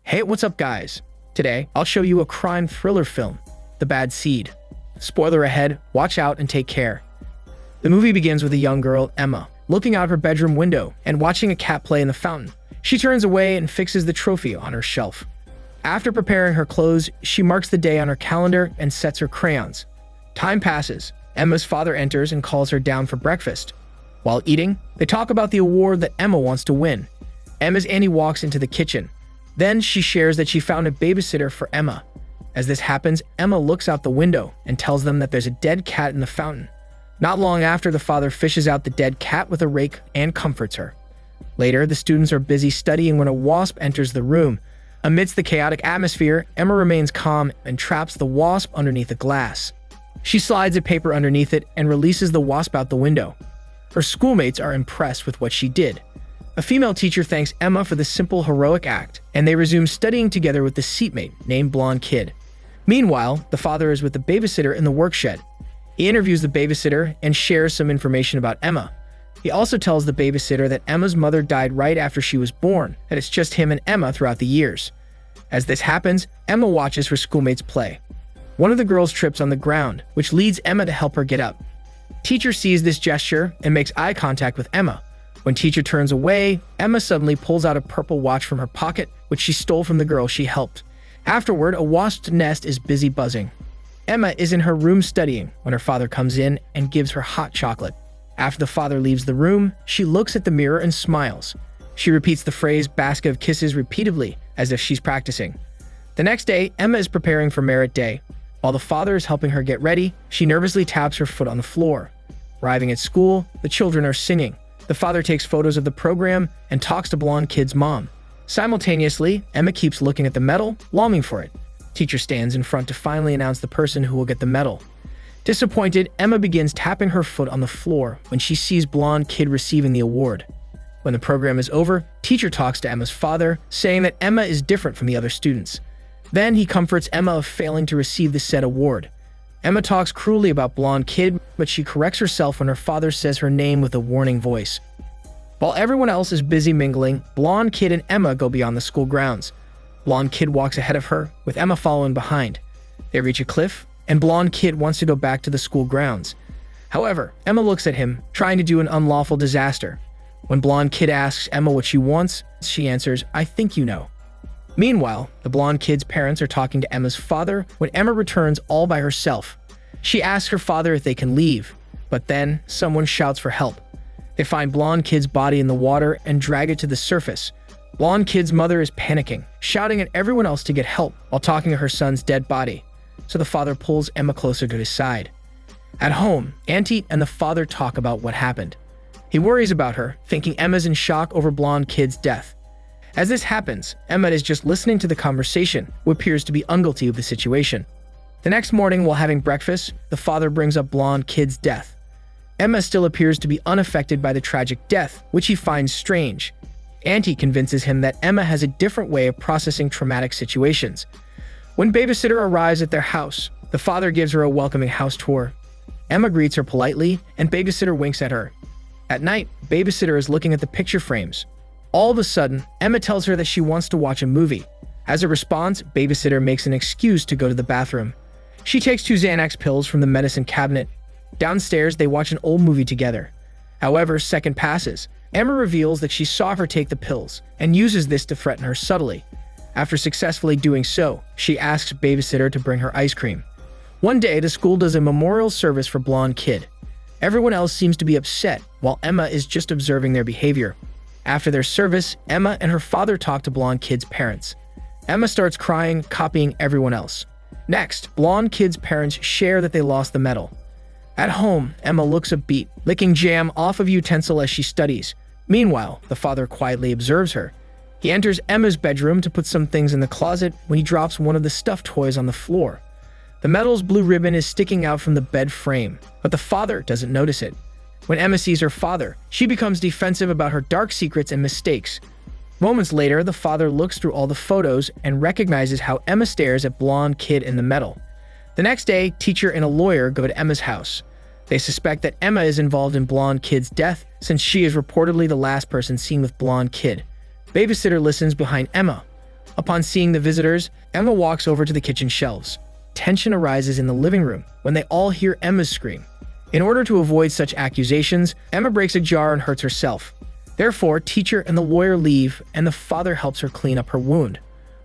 Hey, what's up guys? Today, I'll show you a crime thriller film, The Bad Seed. Spoiler ahead, watch out and take care. The movie begins with a young girl, Emma, looking out of her bedroom window and watching a cat play in the fountain. She turns away and fixes the trophy on her shelf. After preparing her clothes, she marks the day on her calendar and sets her crayons. Time passes. Emma's father enters and calls her down for breakfast. While eating, they talk about the award that Emma wants to win. Emma's auntie walks into the kitchen. Then she shares that she found a babysitter for Emma. As this happens, Emma looks out the window and tells them that there's a dead cat in the fountain. Not long after, the father fishes out the dead cat with a rake and comforts her. Later, the students are busy studying when a wasp enters the room. Amidst the chaotic atmosphere, Emma remains calm and traps the wasp underneath a glass. She slides a paper underneath it and releases the wasp out the window. Her schoolmates are impressed with what she did. A female teacher thanks Emma for the simple, heroic act, and they resume studying together with the seatmate named Blonde Kid. Meanwhile, the father is with the babysitter in the workshed. He interviews the babysitter and shares some information about Emma. He also tells the babysitter that Emma's mother died right after she was born, and it's just him and Emma throughout the years. As this happens, Emma watches her schoolmates play. One of the girls trips on the ground, which leads Emma to help her get up. Teacher sees this gesture and makes eye contact with Emma. When teacher turns away, Emma suddenly pulls out a purple watch from her pocket, which she stole from the girl she helped. Afterward, a wasp's nest is busy buzzing. Emma is in her room studying when her father comes in and gives her hot chocolate. After the father leaves the room, she looks at the mirror and smiles. She repeats the phrase "basket of kisses" repeatedly, as if she's practicing. The next day, Emma is preparing for merit day. While the father is helping her get ready, she nervously taps her foot on the floor. Arriving at school, the children are singing. The father takes photos of the program and talks to Blonde Kid's mom. Simultaneously, Emma keeps looking at the medal, longing for it. Teacher stands in front to finally announce the person who will get the medal. Disappointed, Emma begins tapping her foot on the floor when she sees Blonde Kid receiving the award. When the program is over, teacher talks to Emma's father, saying that Emma is different from the other students. Then he comforts Emma of failing to receive the said award. Emma talks cruelly about Blonde Kid, but she corrects herself when her father says her name with a warning voice. While everyone else is busy mingling, Blonde Kid and Emma go beyond the school grounds. Blonde Kid walks ahead of her, with Emma following behind. They reach a cliff, and Blonde Kid wants to go back to the school grounds. However, Emma looks at him, trying to do an unlawful disaster. When Blonde Kid asks Emma what she wants, she answers, "I think you know." Meanwhile, the Blonde Kid's parents are talking to Emma's father when Emma returns all by herself. She asks her father if they can leave, but then someone shouts for help. They find Blonde Kid's body in the water and drag it to the surface. Blonde Kid's mother is panicking, shouting at everyone else to get help while talking to her son's dead body. So the father pulls Emma closer to his side. At home, Auntie and the father talk about what happened. He worries about her, thinking Emma's in shock over Blonde Kid's death. As this happens, Emma is just listening to the conversation, who appears to be unguilty of the situation. The next morning, while having breakfast, the father brings up Blonde Kid's death. Emma still appears to be unaffected by the tragic death, which he finds strange. Auntie convinces him that Emma has a different way of processing traumatic situations. When babysitter arrives at their house, the father gives her a welcoming house tour. Emma greets her politely, and babysitter winks at her. At night, babysitter is looking at the picture frames. All of a sudden, Emma tells her that she wants to watch a movie. As a response, babysitter makes an excuse to go to the bathroom. She takes 2 Xanax pills from the medicine cabinet. Downstairs, they watch an old movie together. However, a second passes. Emma reveals that she saw her take the pills and uses this to threaten her subtly. After successfully doing so, she asks babysitter to bring her ice cream. One day, the school does a memorial service for Blonde Kid. Everyone else seems to be upset, while Emma is just observing their behavior. After their service, Emma and her father talk to Blonde Kid's parents. Emma starts crying, copying everyone else. Next, Blonde Kid's parents share that they lost the medal. At home, Emma looks upbeat, licking jam off of a utensil as she studies. Meanwhile, the father quietly observes her. He enters Emma's bedroom to put some things in the closet when he drops one of the stuffed toys on the floor. The medal's blue ribbon is sticking out from the bed frame, but the father doesn't notice it. When Emma sees her father, she becomes defensive about her dark secrets and mistakes. Moments later, the father looks through all the photos and recognizes how Emma stares at Blonde Kid in the medal. The next day, teacher and a lawyer go to Emma's house. They suspect that Emma is involved in blonde kid's death since she is reportedly the last person seen with blonde kid. Babysitter listens behind Emma. Upon seeing the visitors, Emma walks over to the kitchen shelves. Tension arises in the living room when they all hear Emma's scream. In order to avoid such accusations, Emma breaks a jar and hurts herself. Therefore, teacher and the lawyer leave and the father helps her clean up her wound.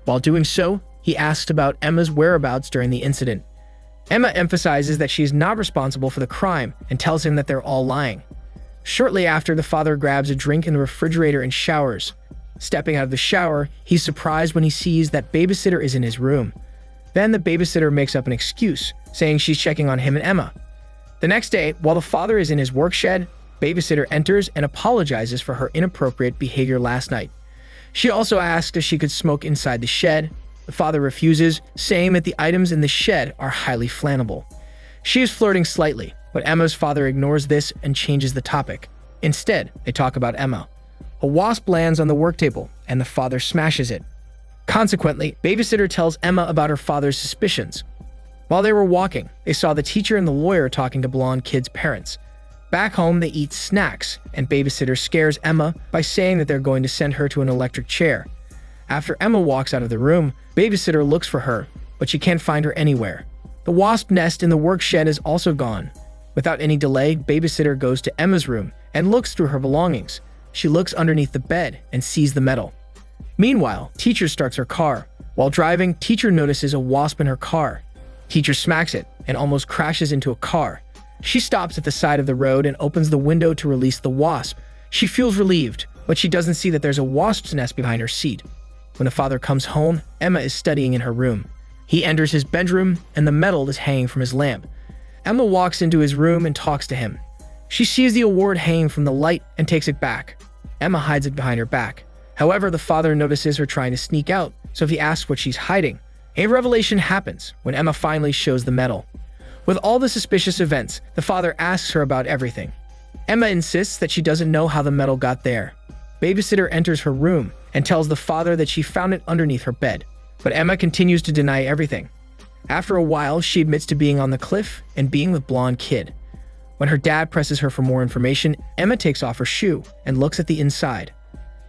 While doing so, he asks about Emma's whereabouts during the incident. Emma emphasizes that she is not responsible for the crime and tells him that they're all lying. Shortly after, the father grabs a drink in the refrigerator and showers. Stepping out of the shower, he's surprised when he sees that babysitter is in his room. Then the babysitter makes up an excuse, saying she's checking on him and Emma. The next day, while the father is in his work shed, babysitter enters and apologizes for her inappropriate behavior last night. She also asks if she could smoke inside the shed. The father refuses, saying that the items in the shed are highly flammable. She is flirting slightly, but Emma's father ignores this and changes the topic. Instead, they talk about Emma. A wasp lands on the work table, and the father smashes it. Consequently, babysitter tells Emma about her father's suspicions. While they were walking, they saw the teacher and the lawyer talking to blonde kid's parents. Back home, they eat snacks, and babysitter scares Emma by saying that they're going to send her to an electric chair. After Emma walks out of the room, babysitter looks for her, but she can't find her anywhere. The wasp nest in the work shed is also gone. Without any delay, babysitter goes to Emma's room and looks through her belongings. She looks underneath the bed and sees the metal. Meanwhile, teacher starts her car. While driving, teacher notices a wasp in her car. Teacher smacks it and almost crashes into a car. She stops at the side of the road and opens the window to release the wasp. She feels relieved, but she doesn't see that there's a wasp's nest behind her seat. When the father comes home, Emma is studying in her room. He enters his bedroom, and the metal is hanging from his lamp. Emma walks into his room and talks to him. She sees the award hanging from the light and takes it back. Emma hides it behind her back. However, the father notices her trying to sneak out, so he asks what she's hiding. A revelation happens when Emma finally shows the medal. With all the suspicious events, the father asks her about everything. Emma insists that she doesn't know how the medal got there. Babysitter enters her room and tells the father that she found it underneath her bed. But Emma continues to deny everything. After a while, she admits to being on the cliff and being with blonde kid. When her dad presses her for more information, Emma takes off her shoe and looks at the inside.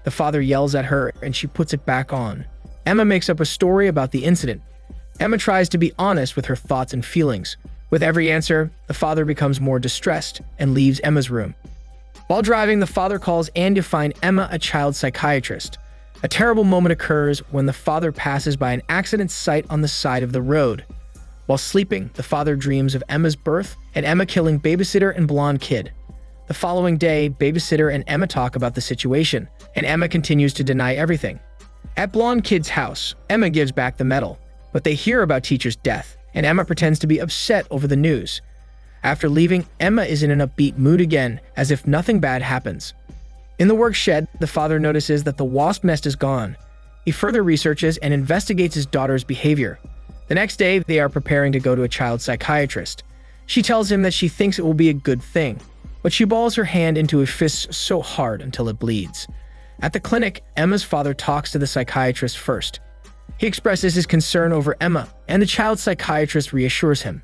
The father yells at her and she puts it back on. Emma makes up a story about the incident. Emma tries to be honest with her thoughts and feelings. With every answer, the father becomes more distressed and leaves Emma's room. While driving, the father calls Anne to find Emma a child psychiatrist. A terrible moment occurs when the father passes by an accident site on the side of the road. While sleeping, the father dreams of Emma's birth and Emma killing babysitter and blonde kid. The following day, babysitter and Emma talk about the situation, and Emma continues to deny everything. At blonde kid's house, Emma gives back the medal, but they hear about teacher's death, and Emma pretends to be upset over the news. After leaving, Emma is in an upbeat mood again, as if nothing bad happens. In the work shed, the father notices that the wasp nest is gone. He further researches and investigates his daughter's behavior. The next day, they are preparing to go to a child psychiatrist. She tells him that she thinks it will be a good thing, but she balls her hand into a fist so hard until it bleeds. At the clinic, Emma's father talks to the psychiatrist first. He expresses his concern over Emma, and the child psychiatrist reassures him.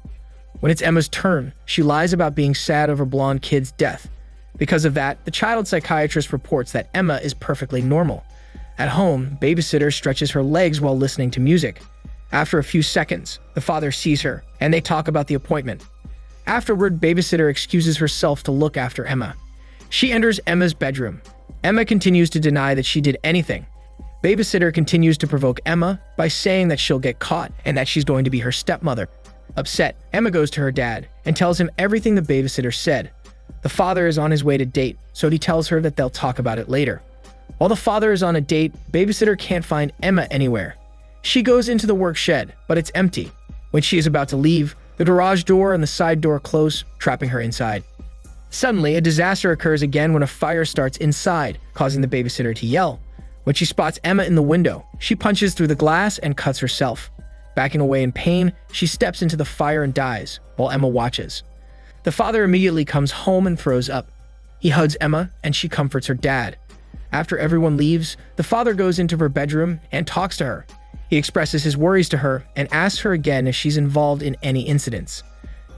When it's Emma's turn, she lies about being sad over blonde kid's death. Because of that, the child psychiatrist reports that Emma is perfectly normal. At home, babysitter stretches her legs while listening to music. After a few seconds, the father sees her, and they talk about the appointment. Afterward, babysitter excuses herself to look after Emma. She enters Emma's bedroom. Emma continues to deny that she did anything. Babysitter continues to provoke Emma by saying that she'll get caught and that she's going to be her stepmother. Upset, Emma goes to her dad and tells him everything the babysitter said. The father is on his way to date, so he tells her that they'll talk about it later. While the father is on a date, babysitter can't find Emma anywhere. She goes into the work shed, but it's empty. When she is about to leave, the garage door and the side door close, trapping her inside. Suddenly, a disaster occurs again when a fire starts inside, causing the babysitter to yell. When she spots Emma in the window, she punches through the glass and cuts herself. Backing away in pain, she steps into the fire and dies, while Emma watches. The father immediately comes home and throws up. He hugs Emma, and she comforts her dad. After everyone leaves, the father goes into her bedroom and talks to her. He expresses his worries to her and asks her again if she's involved in any incidents.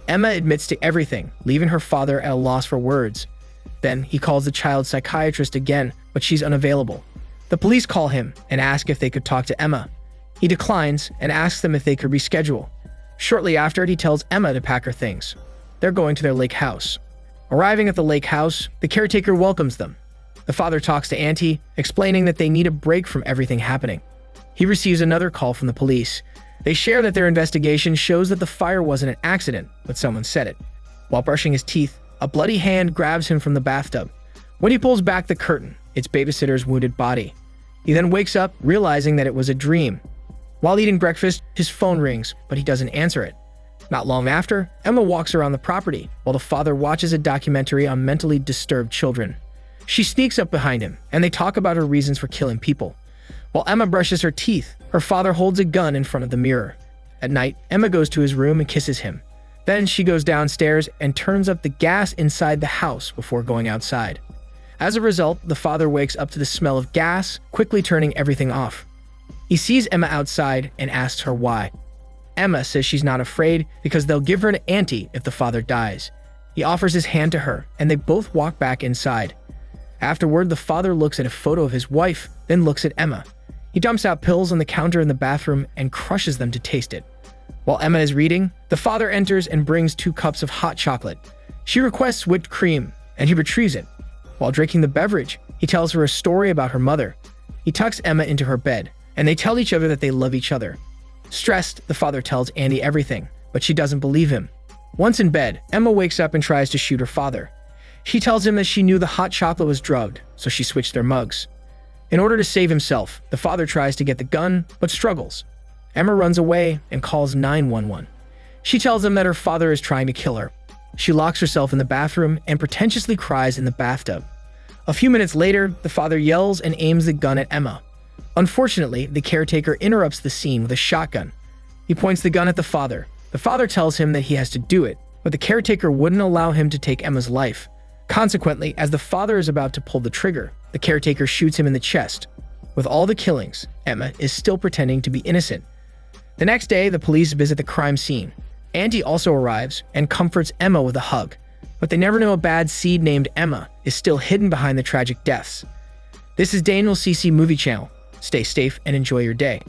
Emma admits to everything, leaving her father at a loss for words. Then he calls the child's psychiatrist again, but she's unavailable. The police call him and ask if they could talk to Emma. He declines and asks them if they could reschedule. Shortly after, he tells Emma to pack her things. They're going to their lake house. Arriving at the lake house, the caretaker welcomes them. The father talks to Auntie, explaining that they need a break from everything happening. He receives another call from the police. They share that their investigation shows that the fire wasn't an accident, but someone set it. While brushing his teeth, a bloody hand grabs him from the bathtub. When he pulls back the curtain, it's babysitter's wounded body. He then wakes up, realizing that it was a dream. While eating breakfast, his phone rings, but he doesn't answer it. Not long after, Emma walks around the property, while the father watches a documentary on mentally disturbed children. She sneaks up behind him, and they talk about her reasons for killing people. While Emma brushes her teeth, her father holds a gun in front of the mirror. At night, Emma goes to his room and kisses him. Then she goes downstairs and turns up the gas inside the house before going outside. As a result, the father wakes up to the smell of gas, quickly turning everything off. He sees Emma outside and asks her why. Emma says she's not afraid because they'll give her to Auntie if the father dies. He offers his hand to her, and they both walk back inside. Afterward, the father looks at a photo of his wife, then looks at Emma. He dumps out pills on the counter in the bathroom and crushes them to taste it. While Emma is reading, the father enters and brings 2 cups of hot chocolate. She requests whipped cream, and he retrieves it. While drinking the beverage, he tells her a story about her mother. He tucks Emma into her bed, and they tell each other that they love each other. Stressed, the father tells Andy everything, but she doesn't believe him. Once in bed, Emma wakes up and tries to shoot her father. She tells him that she knew the hot chocolate was drugged, so she switched their mugs. In order to save himself, the father tries to get the gun, but struggles. Emma runs away and calls 911. She tells him that her father is trying to kill her. She locks herself in the bathroom and pretentiously cries in the bathtub. A few minutes later, the father yells and aims the gun at Emma. Unfortunately, the caretaker interrupts the scene with a shotgun. He points the gun at the father. The father tells him that he has to do it, but the caretaker wouldn't allow him to take Emma's life. Consequently, as the father is about to pull the trigger, the caretaker shoots him in the chest. With all the killings, Emma is still pretending to be innocent. The next day, the police visit the crime scene. Auntie also arrives and comforts Emma with a hug, but they never know a bad seed named Emma is still hidden behind the tragic deaths. This is Daniel CC Movie Channel. Stay safe and enjoy your day.